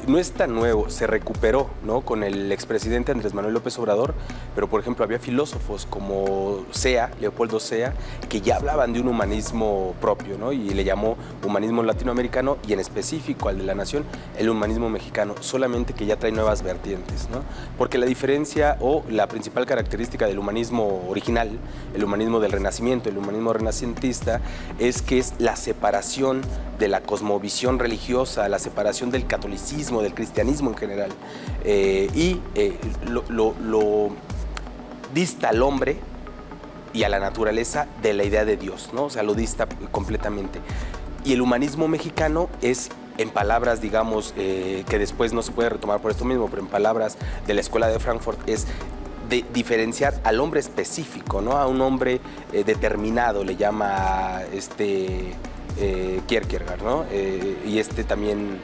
no es tan nuevo, se recuperó, ¿no?, con el expresidente Andrés Manuel López Obrador, pero por ejemplo había filósofos como Sea, Leopoldo Sea, que ya hablaban de un humanismo propio, ¿no?, y le llamó humanismo latinoamericano y en específico al de la nación, el humanismo mexicano, solamente que ya trae nuevas vertientes, ¿no? Porque la diferencia o la principal característica del humanismo original, el humanismo del Renacimiento, el humanismo renacentista, es que es la separación de la cosmovisión religiosa, la separación del catolicismo, del cristianismo en general, lo dista al hombre y a la naturaleza de la idea de Dios, ¿no? O sea, lo dista completamente. Y el humanismo mexicano es, en palabras, digamos, que después no se puede retomar por esto mismo, pero en palabras de la Escuela de Frankfurt, es de diferenciar al hombre específico, ¿no?, a un hombre determinado, le llama Kierkegaard, ¿no?, y también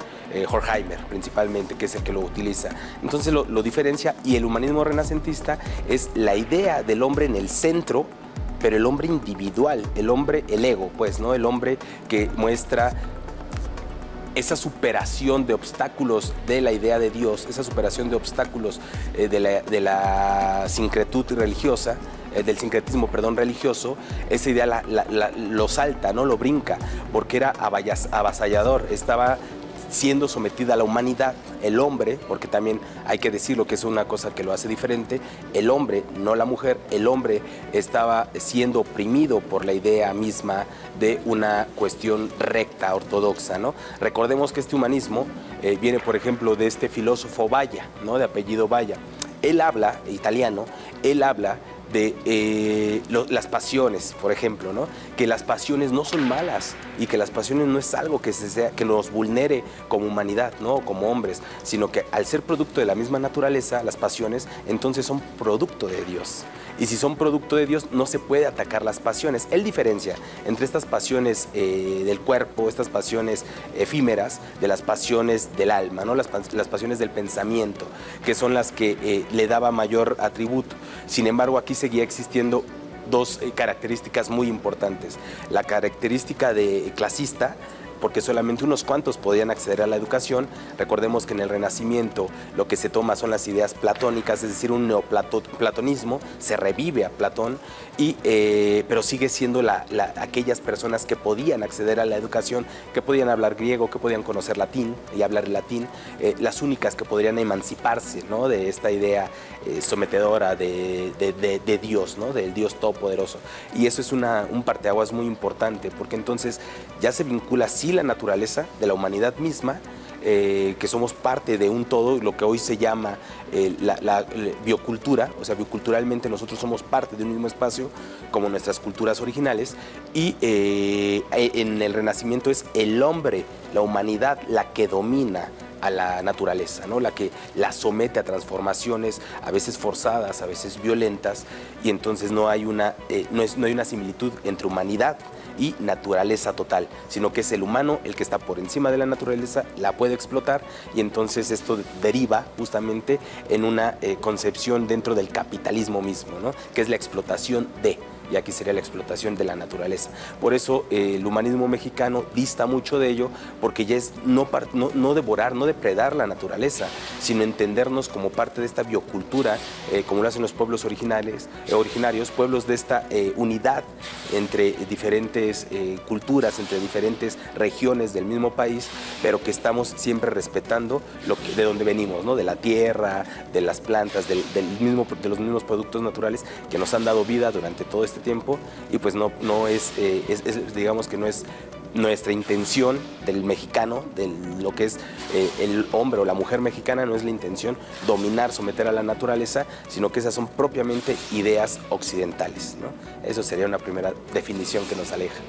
Horkheimer, principalmente, que es el que lo utiliza. Entonces lo diferencia, y el humanismo renacentista es la idea del hombre en el centro, pero el hombre individual, el hombre, el ego, pues, ¿no?, el hombre que muestra esa superación de obstáculos de la idea de Dios, esa superación de obstáculos de la sincretud religiosa, del sincretismo, perdón, religioso. Esa idea lo salta, ¿no?, lo brinca, porque era avasallador, estaba siendo sometida a la humanidad, el hombre, porque también hay que decirlo que es una cosa que lo hace diferente, el hombre, no la mujer, el hombre estaba siendo oprimido por la idea misma de una cuestión recta, ortodoxa, ¿no? Recordemos que este humanismo viene, por ejemplo, de este filósofo Valla, ¿no?, de apellido Valla. Él habla, italiano, él habla de las pasiones, por ejemplo, ¿no?, que las pasiones no son malas y que las pasiones no es algo que nos vulnere como humanidad, ¿no?, como hombres, sino que al ser producto de la misma naturaleza, las pasiones entonces son producto de Dios. Y si son producto de Dios, no se puede atacar las pasiones. Él diferencia entre estas pasiones del cuerpo, estas pasiones efímeras, de las pasiones del alma, ¿no?, las pasiones del pensamiento, que son las que le daba mayor atributo. Sin embargo, aquí seguía existiendo dos características muy importantes. La característica de clasista, porque solamente unos cuantos podían acceder a la educación. Recordemos que en el Renacimiento lo que se toma son las ideas platónicas, es decir, un neoplatonismo, se revive a Platón, pero sigue siendo aquellas personas que podían acceder a la educación, que podían hablar griego, que podían conocer latín y hablar latín, las únicas que podrían emanciparse, ¿no?, de esta idea sometedora de Dios, ¿no?, del Dios todopoderoso. Y eso es un parteaguas muy importante, porque entonces ya se vincula sí la naturaleza de la humanidad misma, que somos parte de un todo, lo que hoy se llama la biocultura, o sea, bioculturalmente nosotros somos parte de un mismo espacio, como nuestras culturas originales, y en el Renacimiento es el hombre, la humanidad, la que domina a la naturaleza, ¿no?, la que la somete a transformaciones, a veces forzadas, a veces violentas, y entonces no hay una similitud entre humanidad y naturaleza total, sino que es el humano el que está por encima de la naturaleza, la puede explotar, y entonces esto deriva justamente en una concepción dentro del capitalismo mismo, ¿no?, que es la explotación y aquí sería la explotación de la naturaleza. Por eso el humanismo mexicano dista mucho de ello, porque ya es no devorar, no depredar la naturaleza, sino entendernos como parte de esta biocultura, como lo hacen los pueblos originarios, pueblos de esta unidad entre diferentes culturas, entre diferentes regiones del mismo país, pero que estamos siempre respetando de donde venimos, ¿no?, de la tierra, de las plantas, de los mismos productos naturales que nos han dado vida durante todo este tiempo, y pues digamos que no es nuestra intención del mexicano, de lo que es el hombre o la mujer mexicana, no es la intención dominar, someter a la naturaleza, sino que esas son propiamente ideas occidentales, ¿no? Eso sería una primera definición que nos aleja.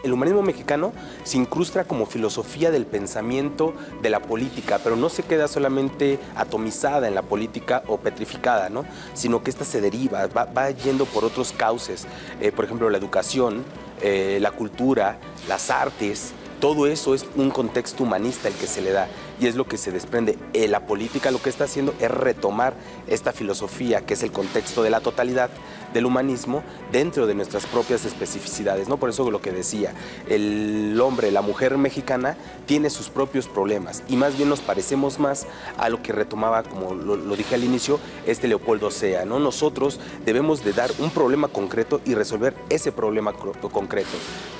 El humanismo mexicano se incrusta como filosofía del pensamiento de la política, pero no se queda solamente atomizada en la política o petrificada, ¿no?, sino que esta se deriva, va yendo por otros cauces, por ejemplo, la educación, la cultura, las artes. Todo eso es un contexto humanista el que se le da, y es lo que se desprende. La política lo que está haciendo es retomar esta filosofía, que es el contexto de la totalidad, del humanismo dentro de nuestras propias especificidades, ¿no? Por eso lo que decía, el hombre, la mujer mexicana tiene sus propios problemas y más bien nos parecemos más a lo que retomaba, como lo dije al inicio, Leopoldo Sea, ¿no? Nosotros debemos de dar un problema concreto y resolver ese problema concreto,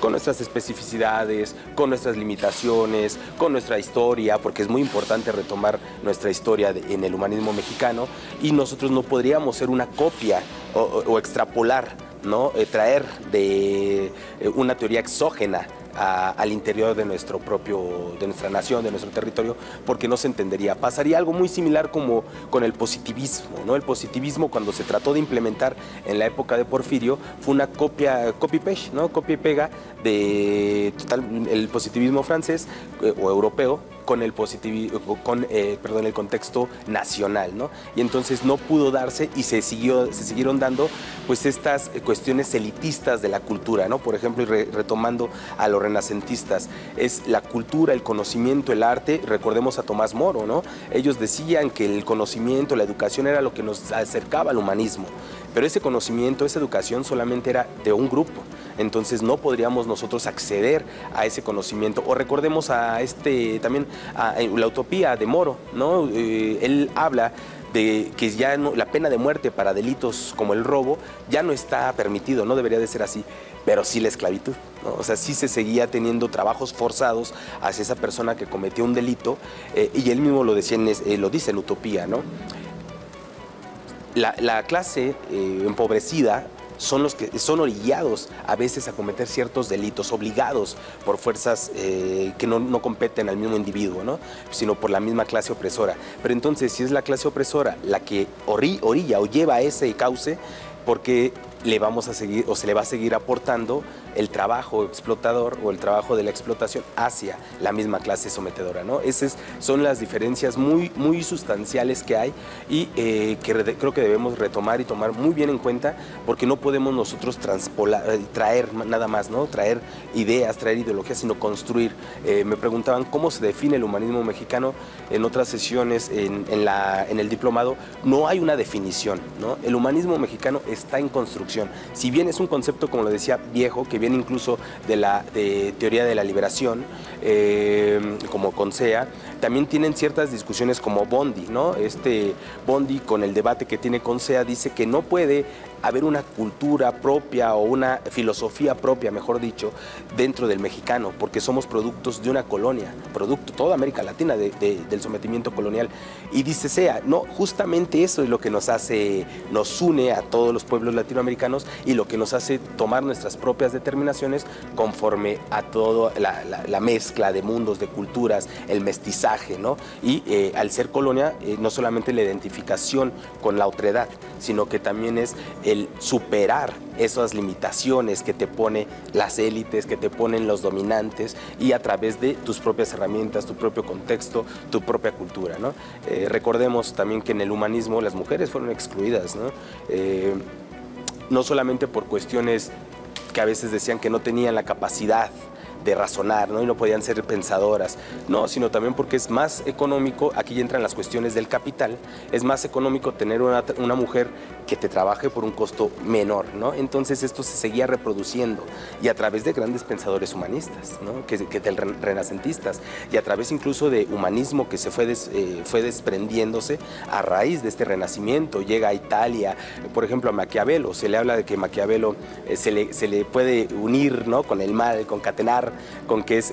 con nuestras especificidades, con nuestras limitaciones, con nuestra historia, porque es muy importante retomar nuestra historia en el humanismo mexicano, y nosotros no podríamos ser una copia o extrapolar, ¿no? Traer de una teoría exógena al interior de nuestra nación, de nuestro territorio, porque no se entendería. Pasaría algo muy similar como con el positivismo, ¿no? El positivismo, cuando se trató de implementar en la época de Porfirio, fue una copy-paste, ¿no? Copia y pega el positivismo francés o europeo con el contexto nacional, ¿no? Y entonces no pudo darse y se siguieron dando pues estas cuestiones elitistas de la cultura, ¿no? Por ejemplo, retomando a los renacentistas, es la cultura, el conocimiento, el arte. Recordemos a Tomás Moro, ¿no? Ellos decían que el conocimiento, la educación era lo que nos acercaba al humanismo, pero ese conocimiento, esa educación solamente era de un grupo, entonces no podríamos nosotros acceder a ese conocimiento. O recordemos también a la utopía de Moro, ¿no? Él habla de que ya la pena de muerte para delitos como el robo ya no está permitido, no debería de ser así, pero sí la esclavitud, ¿no? O sea, sí se seguía teniendo trabajos forzados hacia esa persona que cometió un delito, y él mismo lo dice en Utopía, ¿no? La clase empobrecida son los que son orillados a veces a cometer ciertos delitos, obligados por fuerzas que no competen al mismo individuo, ¿no? Sino por la misma clase opresora. Pero entonces, si es la clase opresora la que orilla o lleva a ese cauce, porque le vamos a seguir o se le va a seguir aportando el trabajo explotador o el trabajo de la explotación hacia la misma clase sometedora, ¿no? Esas son las diferencias muy, muy sustanciales que hay y creo que debemos retomar y tomar muy bien en cuenta, porque no podemos nosotros traer nada más, ¿no? Traer ideas, traer ideologías, sino construir. Me preguntaban cómo se define el humanismo mexicano. En otras sesiones en el diplomado no hay una definición, ¿no? El humanismo mexicano está en construcción. Si bien es un concepto, como lo decía, viejo, que viene incluso de la teoría de la liberación, como con Sea, también tienen ciertas discusiones como Bondi, ¿no? Bondi, con el debate que tiene con Sea, dice que no puede haber una cultura propia o una filosofía propia, mejor dicho, dentro del mexicano, porque somos productos de una colonia, toda América Latina del sometimiento colonial. Y dice Sea, no, justamente eso es lo que nos une a todos los pueblos latinoamericanos y lo que nos hace tomar nuestras propias determinaciones conforme a toda la mezcla de mundos, de culturas, el mestizaje, ¿no? Y al ser colonia, no solamente la identificación con la otredad, sino que también es el superar esas limitaciones que te pone las élites, que te ponen los dominantes, y a través de tus propias herramientas, tu propio contexto, tu propia cultura, ¿no? Recordemos también que en el humanismo las mujeres fueron excluidas, ¿no? No solamente por cuestiones que a veces decían que no tenían la capacidad de razonar, ¿no? Y no podían ser pensadoras, no, sino también porque es más económico. Aquí entran las cuestiones del capital, es más económico tener una mujer que te trabaje por un costo menor, ¿no? Entonces esto se seguía reproduciendo, y a través de grandes pensadores humanistas, ¿no? Renacentistas, y a través incluso de humanismo que se fue desprendiéndose a raíz de este renacimiento. Llega a Italia, por ejemplo, a Maquiavelo. Se le habla de que Maquiavelo se le puede unir, ¿no? Con el mal, concatenar, con que es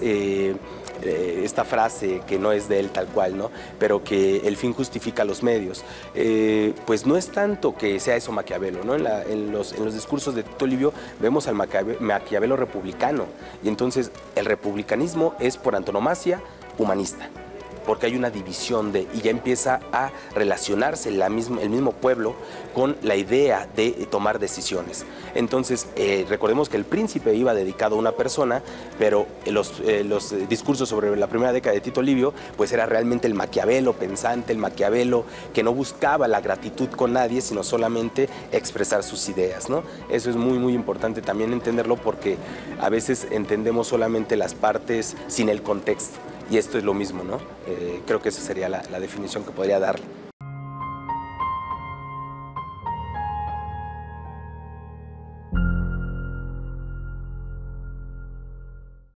esta frase que no es de él tal cual, ¿no? Pero que el fin justifica los medios. Pues no es tanto que sea eso Maquiavelo, ¿no? En los discursos de Tito Livio vemos al Maquiavelo republicano, y entonces el republicanismo es por antonomasia humanista, porque hay una división y ya empieza a relacionarse el mismo pueblo con la idea de tomar decisiones. Entonces, recordemos que El Príncipe iba dedicado a una persona, pero los discursos sobre la primera década de Tito Livio, pues era realmente el Maquiavelo pensante, el Maquiavelo que no buscaba la gratitud con nadie, sino solamente expresar sus ideas, ¿no? Eso es muy, muy importante también entenderlo, porque a veces entendemos solamente las partes sin el contexto. Y esto es lo mismo, ¿no? Creo que esa sería la definición que podría darle.